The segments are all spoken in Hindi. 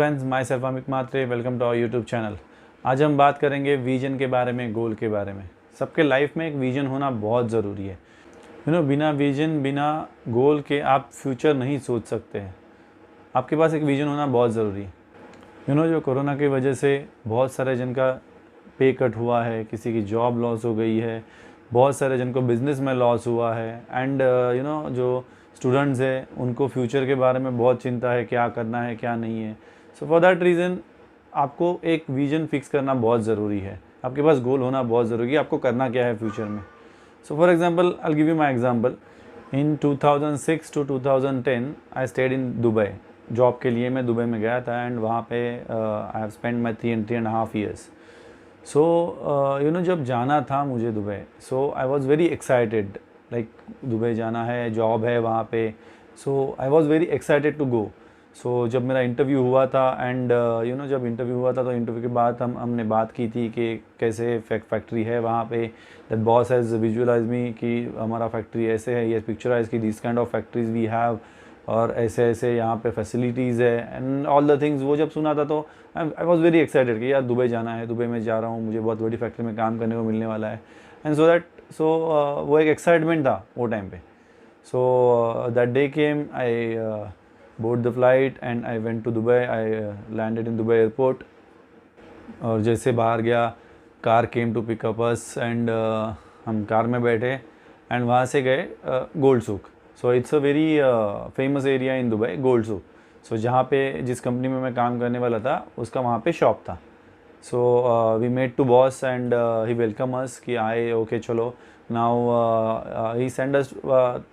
Friends, my self Amit Matre, welcome to our YouTube channel. आज हम बात करेंगे विजन के बारे में, गोल के बारे में। सबके लाइफ में एक विजन होना बहुत ज़रूरी है। बिना विजन, बिना गोल के आप फ्यूचर नहीं सोच सकते हैं। आपके पास एक विजन होना बहुत ज़रूरी है। जो कोरोना की वजह से बहुत सारे जन का पे कट हुआ है, किसी की जॉब लॉस हो गई है, बहुत सारे जन को बिज़नेस में लॉस हुआ है। एंड जो स्टूडेंट्स हैं उनको फ्यूचर के बारे में बहुत चिंता है, क्या करना है क्या नहीं है। सो फॉर दैट रीज़न आपको एक विज़न फिक्स करना बहुत ज़रूरी है। आपके पास गोल होना बहुत ज़रूरी है, आपको करना क्या है फ्यूचर में। So for example, I will give you my example. In 2006 to 2010 I stayed in Dubai. Job के लिए मैं दुबई में गया था एंड वहाँ पे I have spend my 3.5 years। So जब जाना था मुझे Dubai, so I was very excited, like Dubai जाना है, जॉब है वहाँ पे। So I was very excited to go. So जब मेरा इंटरव्यू हुआ था एंड जब इंटरव्यू हुआ था तो इंटरव्यू के बाद हमने बात की थी कि कैसे फैक्ट्री है वहाँ पे। That boss has visualize me कि हमारा फैक्ट्री ऐसे है, ये पिक्चराइज की this kind of factories we have, और ऐसे ऐसे यहाँ पे फैसिलिटीज़ है एंड ऑल द थिंग्स। वो जब सुना था तो आई वॉज़ वेरी एक्साइटेड कि यार दुबई जाना है, दुबई में जा रहा हूँ, मुझे बहुत बड़ी फैक्ट्री में काम करने को मिलने वाला है। एंड सो वो एक एक्साइटमेंट था वो टाइम पे। सो that day came, I board the flight and I went to Dubai. I landed in Dubai airport और जैसे बाहर गया, car came to pick up us and हम कार में बैठे एंड वहाँ से गए Gold Souk. So it's a very famous area in Dubai, Gold Souk. So जहाँ पे जिस कंपनी में मैं काम करने वाला था उसका वहाँ पे शॉप था। So we met to boss and he welcome us कि आए, ओके चलो। Now he send us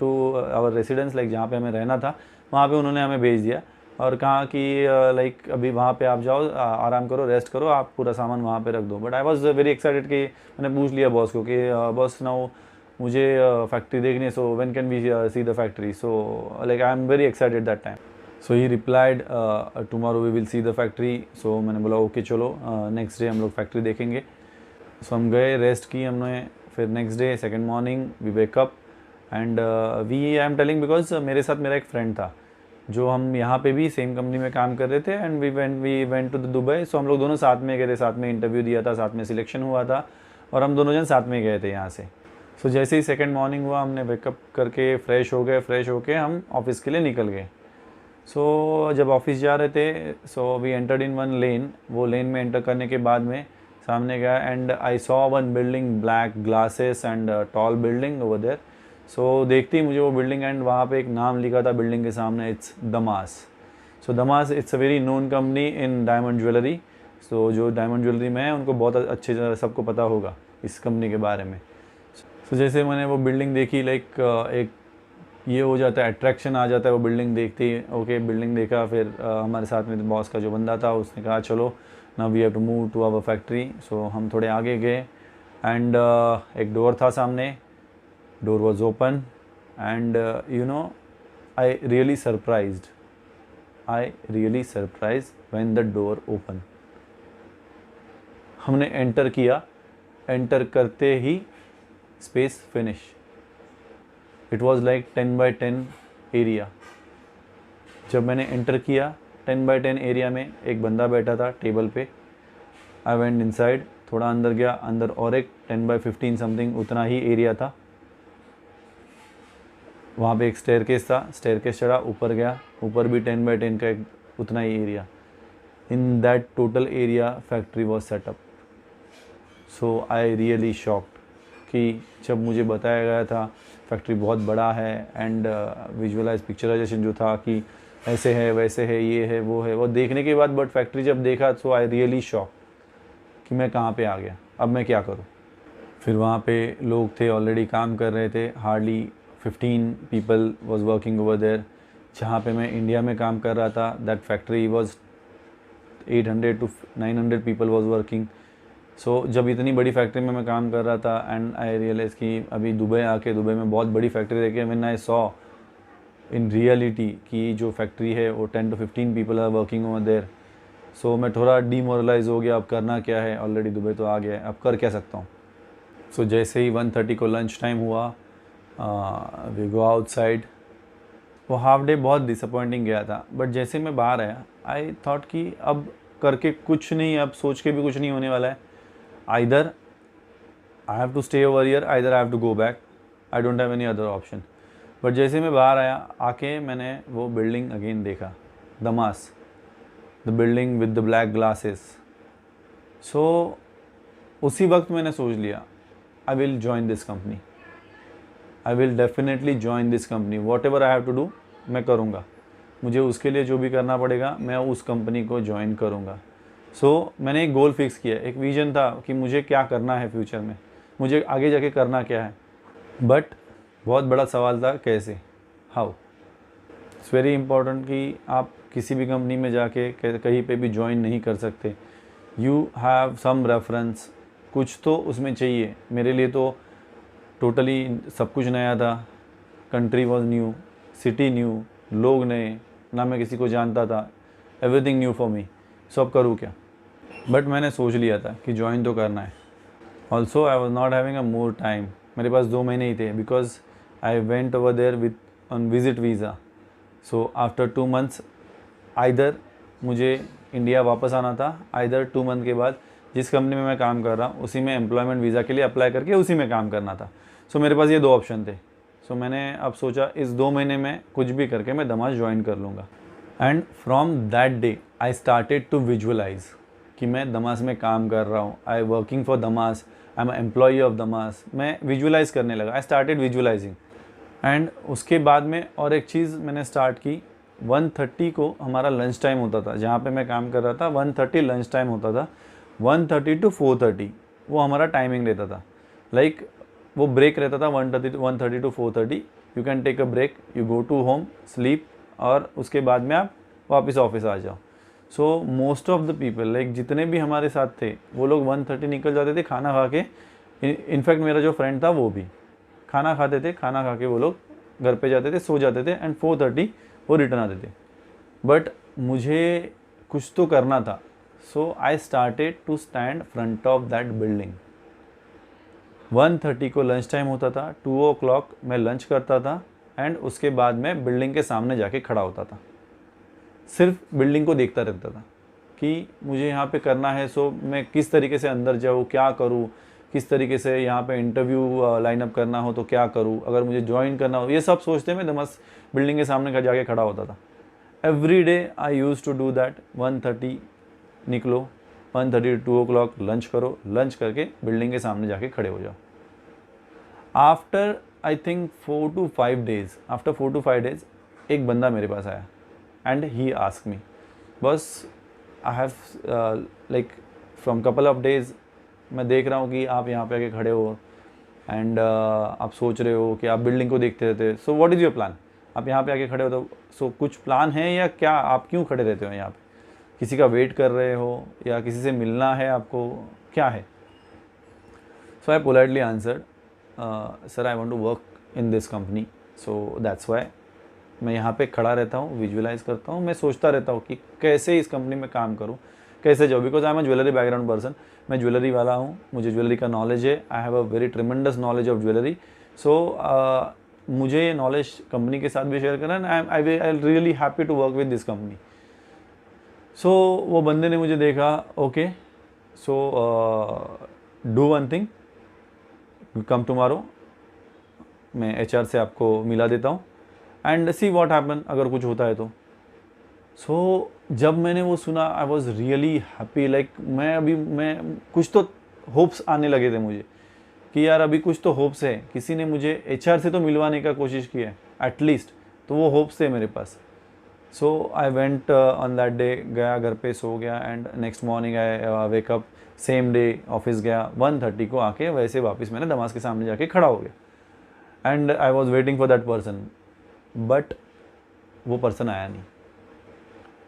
to our residence, like जहाँ पे हमें रहना था वहाँ पे उन्होंने हमें भेज दिया और कहा कि लाइक अभी वहाँ पे आप जाओ, आराम करो, रेस्ट करो, आप पूरा सामान वहाँ पे रख दो। But I was very excited कि मैंने पूछ लिया बॉस को कि बॉस नाउ मुझे फैक्ट्री देखनी है, so when can we see the factory. So like I am very excited that time. So he replied tomorrow we will see the factory. So मैंने बोला ओके चलो, नेक्स्ट डे हम लोग फैक्ट्री देखेंगे। सो हम गए, रेस्ट की हमने, फिर next day second morning we wake up and we I am telling because मेरे साथ मेरा एक फ्रेंड था जो हम यहाँ पे भी सेम कंपनी में काम कर रहे थे and we went to the Dubai. So हम लोग दोनों साथ में गए थे, साथ में इंटरव्यू दिया था, साथ में सिलेक्शन हुआ था और हम दोनों जन साथ में गए थे यहाँ से। सो जैसे ही सेकेंड मॉर्निंग हुआ, हमने वेकअप करके फ्रेश हो गए, फ्रेश होके हम ऑफिस के लिए निकल गए। सो जब ऑफिस जा रहे थे, so we entered in one lane. वो लेन में एंटर करने के बाद में सामने गया and I saw one building, black glasses and tall building over there. So देखते ही मुझे वो बिल्डिंग एंड वहाँ पे एक नाम लिखा था बिल्डिंग के सामने, it's Damas. So Damas it's a very known company in diamond jewellery. So जो डायमंड ज्वेलरी में है उनको बहुत अच्छे से सबको पता होगा इस कंपनी के बारे में। सो जैसे मैंने वो बिल्डिंग देखी, लाइक एक ये हो जाता है, अट्रैक्शन आ जाता है वो बिल्डिंग देखते ही। ओके, बिल्डिंग देखा, फिर हमारे साथ में बॉस का जो बंदा था उसने कहा चलो now we have to move to our factory. So हम थोड़े आगे गए एंड एक डोर था सामने, door was open and I really surprised when the door opened। हमने एंटर किया, एंटर करते ही space finish. It was like 10x10 area. जब मैंने एंटर किया, 10x10 एरिया में एक बंदा बैठा था टेबल पे। आई वेंट इनसाइड, थोड़ा अंदर गया, अंदर और एक 10x15 समथिंग उतना ही एरिया था। वहाँ पे एक स्टेयरकेस था, स्टेयरकेस चढ़ा, ऊपर गया, ऊपर भी 10x10 का एक उतना ही area. In that total area factory was setup. So I really shocked कि जब मुझे बताया गया था फैक्ट्री बहुत बड़ा है एंड विजुअलाइज पिक्चराइजेशन जो था कि ऐसे है वैसे है, ये है वो है, वो देखने के बाद बट फैक्ट्री जब देखा सो आई रियली शॉक कि मैं कहाँ पे आ गया, अब मैं क्या करूँ। फिर वहाँ पे लोग थे, ऑलरेडी काम कर रहे थे, hardly 15 people was working over there। जहाँ पे मैं इंडिया में काम कर रहा था, that factory was 800 to 900 people was working। सो जब इतनी बड़ी फैक्ट्री में मैं काम कर रहा था एंड आई रियलाइज़ कि अभी दुबई आके दुबई में बहुत बड़ी फैक्ट्री देखे, when I saw in reality कि जो फैक्ट्री है वो 10 to 15 people are working over there. So मैं थोड़ा डीमोरलाइज हो गया, अब करना क्या है, ऑलरेडी दुबई तो आ गया है, अब कर क्या सकता हूँ। सो जैसे ही 1:30 को लंच टाइम हुआ, we go outside वो हाफ डे बहुत डिसअपॉइंटिंग गया था, बट जैसे मैं बाहर आया आई थॉट कि अब करके कुछ नहीं, अब सोच के भी कुछ नहीं होने वाला है। Either I have to stay over here, either I have to go back, I don't have any other option. But जैसे मैं बाहर आया, आके मैंने वो बिल्डिंग अगेन देखा, Damas, the building with the black glasses. So उसी वक्त मैंने सोच लिया I will join this company, I will definitely join this company, whatever I have to do मैं करूँगा, मुझे उसके लिए जो भी करना पड़ेगा मैं उस कंपनी को ज्वाइन करूँगा। सो मैंने एक गोल फिक्स किया, एक विजन था कि मुझे क्या करना है फ्यूचर में, मुझे आगे जाके करना क्या है। बट बहुत बड़ा सवाल था कैसे, हाउ। इट्स वेरी इंपॉर्टेंट कि आप किसी भी कंपनी में जाके कहीं पे भी ज्वाइन नहीं कर सकते, यू हैव सम रेफरेंस, कुछ तो उसमें चाहिए। मेरे लिए तो टोटली सब कुछ नया था, country was new, city new, लोग नए, ना मैं किसी को जानता था, एवरीथिंग न्यू फॉर मी। सो अब करूँ क्या। बट मैंने सोच लिया था कि ज्वाइन तो करना है। Also I was not having a more time, मेरे पास 2 महीने ही थे, because I went over there with on visit visa. So after 2 months either मुझे इंडिया वापस आना था, आइदर 2 मंथ के बाद जिस कंपनी में मैं काम कर रहा हूँ उसी में एम्प्लॉयमेंट वीज़ा के लिए अप्लाई करके उसी में काम करना था। सो मेरे पास ये 2 ऑप्शन थे। सो मैंने अब सोचा इस 2 महीने में कुछ भी करके मैं दमास ज्वाइन कर लूँगा। And from that day I started to visualise कि मैं दमास में काम कर रहा हूँ, I working for Damas, I am employee of Damas. मैं विजुअलाइज करने लगा, आई स्टार्टेड विजुअलाइजिंग। एंड उसके बाद में और एक चीज़ मैंने स्टार्ट की, 1:30 को हमारा लंच टाइम होता था, जहाँ पे मैं काम कर रहा था 1:30 लंच टाइम होता था, 1:30 to 4:30 वो हमारा टाइमिंग रहता था। लाइक वो ब्रेक रहता था 1:30 to 4:30, you can take a break, you go to home sleep, और उसके बाद में आप वापस ऑफिस आ जाओ। So most of the people, like जितने भी हमारे साथ थे वो लोग 1:30 निकल जाते थे खाना खा के। इनफैक्ट मेरा जो फ्रेंड था वो भी खाना खाते थे, खाना खा के वो लोग घर पे जाते थे, सो जाते थे, एंड 4:30 वो रिटर्न आते थे। बट मुझे कुछ तो करना था, so I started to stand front of that building. 1:30 को लंच टाइम होता था, 2 o'clock मैं लंच करता था, एंड उसके बाद मैं बिल्डिंग के सामने जाके खड़ा होता था, सिर्फ बिल्डिंग को देखता रहता था कि मुझे यहाँ पे करना है। सो मैं किस तरीके से अंदर जाऊँ, क्या करूँ, किस तरीके से यहाँ पे इंटरव्यू लाइनअप करना हो तो क्या करूँ, अगर मुझे ज्वाइन करना हो, ये सब सोचते मैं दमास बिल्डिंग के सामने जाके खड़ा होता था। Every day I use to do that. 1:30 निकलो, 1:30 to 2 o'clock लंच करो, लंच करके बिल्डिंग के सामने जाके खड़े हो जाओ। After I think 4 to 5 days, after 4 to 5 days एक बंदा मेरे पास आया एंड ही आस्क मी, बस I have like from couple of days मैं देख रहा हूँ कि आप यहाँ पे आके खड़े हो एंड आप सोच रहे हो कि आप बिल्डिंग को देखते रहते, so what is your plan, आप यहाँ पे आके खड़े हो तो सो कुछ प्लान है या क्या, आप क्यों खड़े रहते हो यहाँ पे, किसी का वेट कर रहे हो या किसी से मिलना है आपको, क्या है। So I politely answered, sir I want to work in this company, so that's why मैं यहाँ पे खड़ा रहता हूँ, विजुअलाइज करता हूँ, मैं सोचता रहता हूँ कि कैसे इस कंपनी में काम करूँ, कैसे जाऊँ, because I am a jewellery background person, मैं ज्वेलरी वाला हूँ, मुझे ज्वेलरी का नॉलेज है, I have a very tremendous knowledge of jewellery. So मुझे ये नॉलेज कंपनी के साथ भी शेयर करना है, I really happy to work with this company. So वो बंदे ने मुझे देखा, okay so do one thing, come tomorrow, मैं HR से आपको मिला देता हूँ एंड सी व्हाट हैपन, अगर कुछ होता है तो। सो जब मैंने वो सुना I was really happy, like मैं कुछ तो होप्स आने लगे थे मुझे कि यार अभी कुछ तो होप्स है, किसी ने मुझे HR से तो मिलवाने का कोशिश किया है एटलीस्ट, तो वो होप्स थे मेरे पास। So I went on that day, गया घर पे सो गया and next morning I wake up, same day office गया, 1:30 को आके वैसे वापस मैंने दमास के सामने जाके खड़ा हो गया and I was waiting for that person, but वो पर्सन आया नहीं।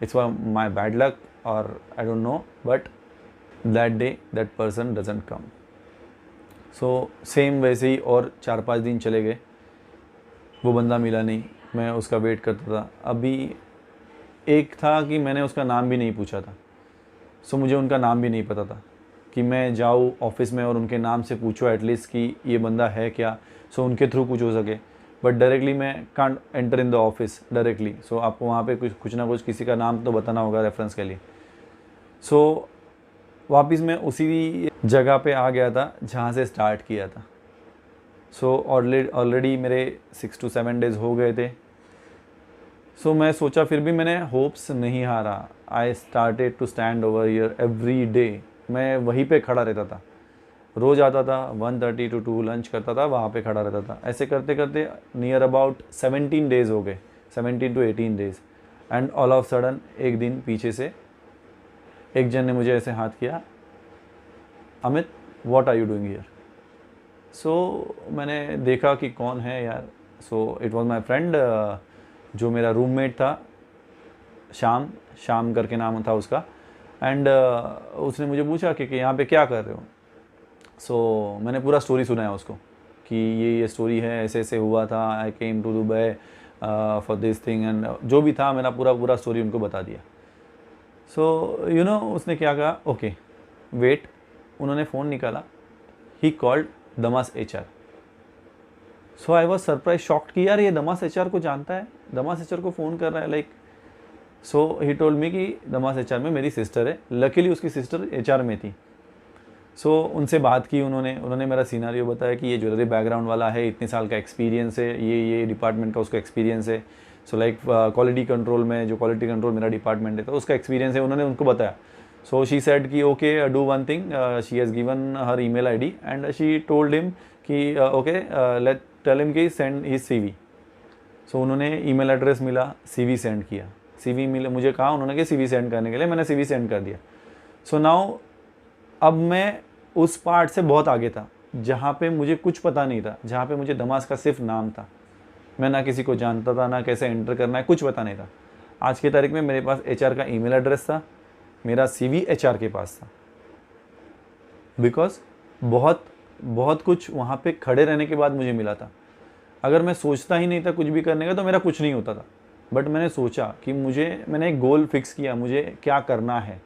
इट्स माई बैड लक और I don't know, but that day that person doesn't come. So same वैसे ही और 4-5 दिन चले गए, वो बंदा मिला नहीं, मैं उसका वेट करता था। अभी एक था कि मैंने उसका नाम भी नहीं पूछा था, सो मुझे उनका नाम भी नहीं पता था कि मैं जाऊँ ऑफिस में और उनके नाम से पूछूँ एटलीस्ट कि ये बंदा है क्या, सो उनके थ्रू कुछ हो सके। बट डायरेक्टली मैं can't enter in the office directly. So आपको वहाँ पे कुछ ना कुछ किसी का नाम तो बताना होगा रेफरेंस के लिए। सो वापस मैं उसी जगह पे आ गया था जहाँ से स्टार्ट किया था। सो ऑलरेडी मेरे 6 to 7 डेज़ हो गए थे। सो मैं सोचा, फिर भी मैंने होप्स नहीं हारा। I started to stand over here every day. मैं वहीं पे खड़ा रहता था, रोज़ आता था, 1:30 to 2 लंच करता था, वहाँ पे खड़ा रहता था। ऐसे करते करते नियर अबाउट 17 डेज़ हो गए, 17 to 18 days. And all of sudden एक दिन पीछे से एक जन ने मुझे ऐसे हाथ किया, Amit what are you doing here. So मैंने देखा कि कौन है यार। So it was my friend, जो मेरा रूममेट था, शाम करके नाम था उसका। एंड उसने मुझे पूछा कि यहाँ पे क्या कर रहे हो। सो मैंने पूरा स्टोरी सुनाया उसको कि ये स्टोरी है, ऐसे ऐसे हुआ था, I came to Dubai for this thing, and जो भी था मेरा पूरा स्टोरी उनको बता दिया। सो उसने क्या कहा, ओके वेट, उन्होंने फ़ोन निकाला, he called Damas HR। So I was surprise, shocked कि यार ये दमास HR को जानता है, दमास HR को फ़ोन कर रहा है लाइक। सो ही टोल्ड मी कि दमास HR में मेरी सिस्टर है। लकीली उसकी सिस्टर HR में थी। सो उनसे बात की उन्होंने मेरा सिनारियो बताया कि ये ज्वेलरी बैकग्राउंड वाला है, इतने साल का एक्सपीरियंस है, ये डिपार्टमेंट का उसको एक्सपीरियंस है। सो लाइक क्वालिटी कंट्रोल में, जो क्वालिटी कंट्रोल मेरा डिपार्टमेंट है तो उसका एक्सपीरियंस है, उन्होंने उनको बताया। सो शी सेड कि okay do one thing, she has given her email ID and she told him कि ओके लेट टेल हिम कि सेंड हिज CV। सो उन्होंने ईमेल एड्रेस मिला, CV सेंड किया। CV मिला, मुझे कहा उन्होंने कि CV सेंड करने के लिए, मैंने CV सेंड कर दिया। सो नाउ अब मैं उस पार्ट से बहुत आगे था जहाँ पे मुझे कुछ पता नहीं था, जहाँ पे मुझे दमास का सिर्फ नाम था। मैं ना किसी को जानता था, ना कैसे एंटर करना है, कुछ पता नहीं था। आज की तारीख में मेरे पास HR का ईमेल एड्रेस था, मेरा CV HR के पास था। बिकॉज बहुत कुछ वहाँ पे खड़े रहने के बाद मुझे मिला था। अगर मैं सोचता ही नहीं था कुछ भी करने का तो मेरा कुछ नहीं होता था। बट मैंने सोचा कि मैंने एक गोल फिक्स किया, मुझे क्या करना है।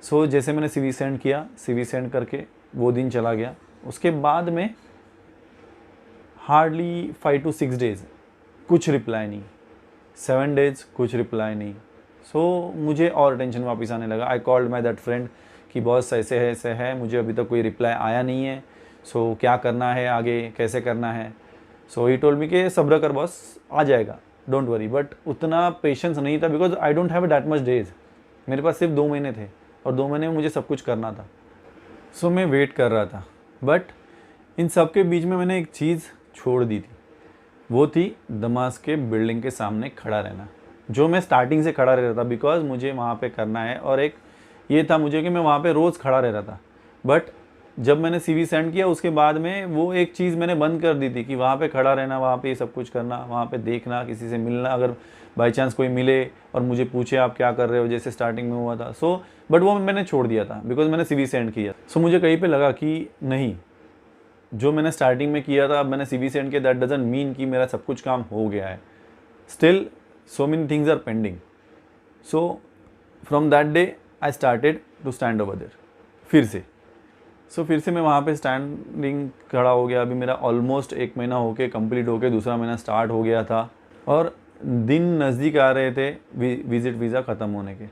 सो जैसे मैंने CV सेंड किया, CV सेंड करके वो दिन चला गया। उसके बाद में हार्डली 5 to 6 डेज़ कुछ रिप्लाई नहीं, 7 डेज़ कुछ रिप्लाई नहीं। सो मुझे और टेंशन वापस आने लगा। I called my that friend कि बॉस ऐसे है, मुझे अभी तक कोई रिप्लाई आया नहीं है। सो क्या करना है आगे, कैसे करना है। सो ही टोल्ड मी कि सब्र कर बॉस, आ जाएगा, डोंट वरी। बट उतना पेशेंस नहीं था because I don't have that much days. मेरे पास सिर्फ 2 महीने थे और 2 महीने में मुझे सब कुछ करना था। सो मैं वेट कर रहा था। बट इन सब के बीच में मैंने एक चीज़ छोड़ दी थी, वो थी दमास के बिल्डिंग के सामने खड़ा रहना, जो मैं स्टार्टिंग से खड़ा रहता था बिकॉज मुझे वहाँ पे करना है। और एक ये था मुझे कि मैं वहाँ पे रोज़ खड़ा रह रहा था। बट जब मैंने CV सेंड किया उसके बाद में वो एक चीज़ मैंने बंद कर दी थी कि वहाँ पे खड़ा रहना, वहाँ पे ये सब कुछ करना, वहाँ पे देखना, किसी से मिलना, अगर बाई चांस कोई मिले और मुझे पूछे आप क्या कर रहे हो, जैसे स्टार्टिंग में हुआ था। सो बट वो मैंने छोड़ दिया था बिकॉज मैंने CV सेंड किया। सो मुझे कहीं पे लगा कि नहीं, जो मैंने स्टार्टिंग में किया था, अब मैंने CV सेंड किया, दैट डजंट मीन कि मेरा सब कुछ काम हो गया है। Still so many things are pending. So from that day I started to stand over there फिर से मैं वहाँ पे स्टैंडिंग खड़ा हो गया। अभी मेरा ऑलमोस्ट 1 महीना होके कंप्लीट होके दूसरा महीना स्टार्ट हो गया था और दिन नज़दीक आ रहे थे विजिट वीज़ा ख़त्म होने के।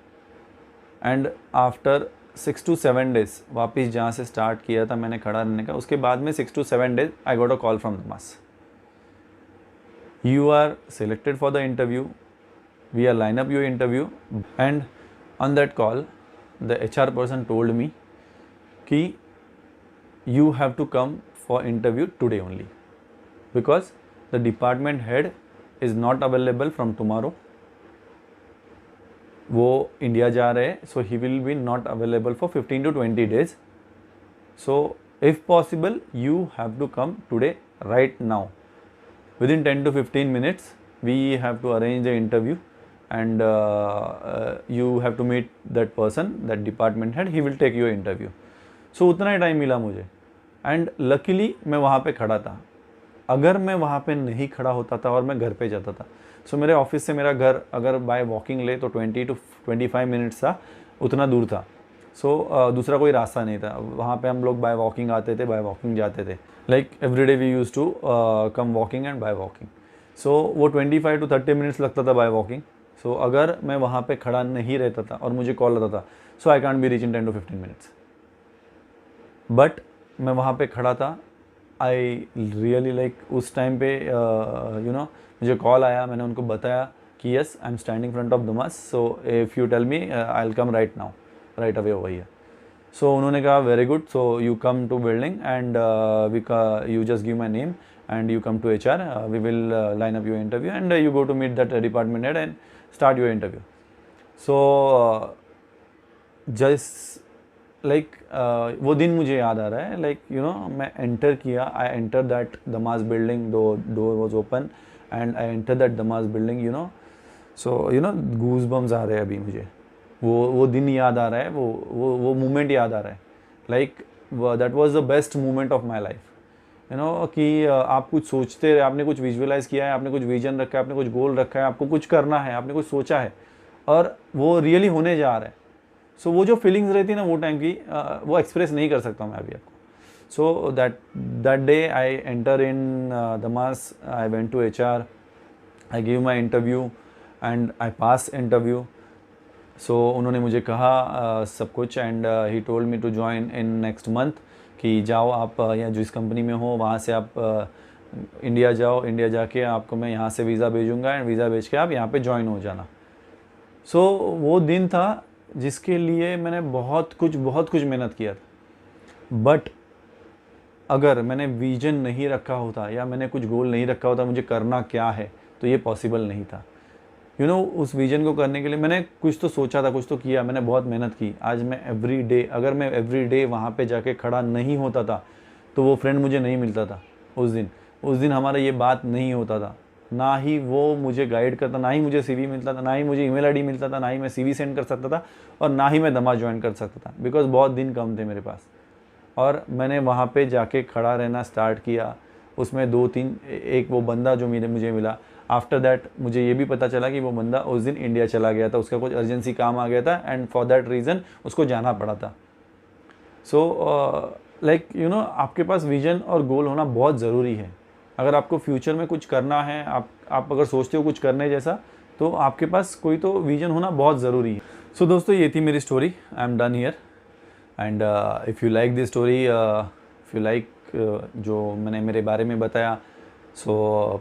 एंड आफ्टर 6 to 7 डेज़ वापस जहाँ से स्टार्ट किया था मैंने खड़ा रहने का, उसके बाद में 6 to 7 days I got a call from Damas, you are selected for the interview, we are line up your interview. And on that call the HR person told me कि you have to come for interview today only because the department head is not available from tomorrow. वो इंडिया जा रहे हैं, so he will be not available for 15 to 20 days. So if possible you have to come today right now. Within 10 to 15 minutes we have to arrange the interview and you have to meet that person, that department head, he will take your interview. So उतना ही टाइम मिला मुझे एंड लकीली मैं वहाँ पे खड़ा था। अगर मैं वहाँ पे नहीं खड़ा होता था और मैं घर पे जाता था, सो मेरे ऑफिस से मेरा घर अगर बाय वॉकिंग ले तो 20 to 25 मिनट्स था, उतना दूर था। दूसरा कोई रास्ता नहीं था। वहाँ पे हम लोग बाय वॉकिंग आते थे, बाय वॉकिंग जाते थे। Like every day we use to come walking and by walking. So वो 25 to 30 मिनट्स लगता था बाय वॉकिंग। सो अगर मैं वहाँ पे खड़ा नहीं रहता था और मुझे कॉल आता था, so I can't be reach in 10 to 15 minutes. But मैं वहाँ पे खड़ा था। आई रियली लाइक उस टाइम पे मुझे कॉल आया, मैंने उनको बताया कि yes I am standing front of Damas, so if you tell me I will come right now, right away over here. So उन्होंने कहा very good, so you come to building and you just give my name and you come to HR, we will line up your interview and you go to meet that department head and start your interview. So just like वो दिन मुझे याद आ रहा है, like मैं एंटर किया, I entered that Damas building, the door was open and I entered that Damas building, so goosebumps आ रहे हैं अभी मुझे। वो दिन याद आ रहा है, वो मोमेंट याद आ रहा है। like that was the best moment of my life, कि आप कुछ सोचते रहे, आपने कुछ विजुअलाइज़ किया है, आपने कुछ विजन रखा है, आपने कुछ गोल रखा है, आपको कुछ करना है, आपने कुछ सोचा है और वो रियली होने जा रहा है। सो वो जो फीलिंग्स रहती है ना वो टाइम की, वो एक्सप्रेस नहीं कर सकता मैं अभी आपको। So that day I enter in Damas, I went to HR, I give my interview and I pass interview. So उन्होंने मुझे कहा सब कुछ and he told me to join in next month, कि जाओ आप या जिस कंपनी में हो वहाँ से आप इंडिया जाओ, इंडिया जाके आपको मैं यहाँ से वीज़ा भेजूँगा एंड वीज़ा भेज के आप यहाँ पे ज्वाइन हो जाना। सो वो दिन था जिसके लिए मैंने बहुत कुछ मेहनत किया था। बट अगर मैंने विजन नहीं रखा होता या मैंने कुछ गोल नहीं रखा होता मुझे करना क्या है, तो ये पॉसिबल नहीं था। उस विजन को करने के लिए मैंने कुछ तो सोचा था, कुछ तो किया, मैंने बहुत मेहनत की। आज मैं एवरी डे, अगर मैं एवरी डे वहाँ पे जाके खड़ा नहीं होता था तो वो फ्रेंड मुझे नहीं मिलता था उस दिन हमारा ये बात नहीं होता था। ना ही वो मुझे गाइड करता, ना ही मुझे CV मिलता था, ना ही मुझे email ID मिलता था, ना ही मैं CV सेंड कर सकता था और ना ही मैं दमा ज्वाइन कर सकता था, बिकॉज बहुत दिन कम थे मेरे पास। और मैंने वहाँ पे जाके खड़ा रहना स्टार्ट किया। उसमें 2-3 एक वो बंदा जो मुझे मिला, आफ्टर दैट मुझे ये भी पता चला कि वो बंदा उस दिन इंडिया चला गया था, उसका कुछ अर्जेंसी काम आ गया था एंड फॉर दैट रीज़न उसको जाना पड़ा था। सो लाइक आपके पास विजन और गोल होना बहुत ज़रूरी है। अगर आपको फ्यूचर में कुछ करना है, आप अगर सोचते हो कुछ करने जैसा, तो आपके पास कोई तो विजन होना बहुत ज़रूरी है। सो दोस्तों ये थी मेरी story, I am done here and if you like this story, if you like जो मैंने मेरे बारे में बताया, so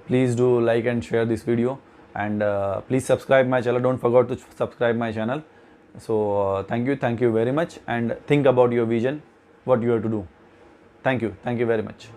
please do like and share this video and please subscribe my channel, don't forget to subscribe my channel. So thank you very much and think about your vision, what you have to do. Thank you very much.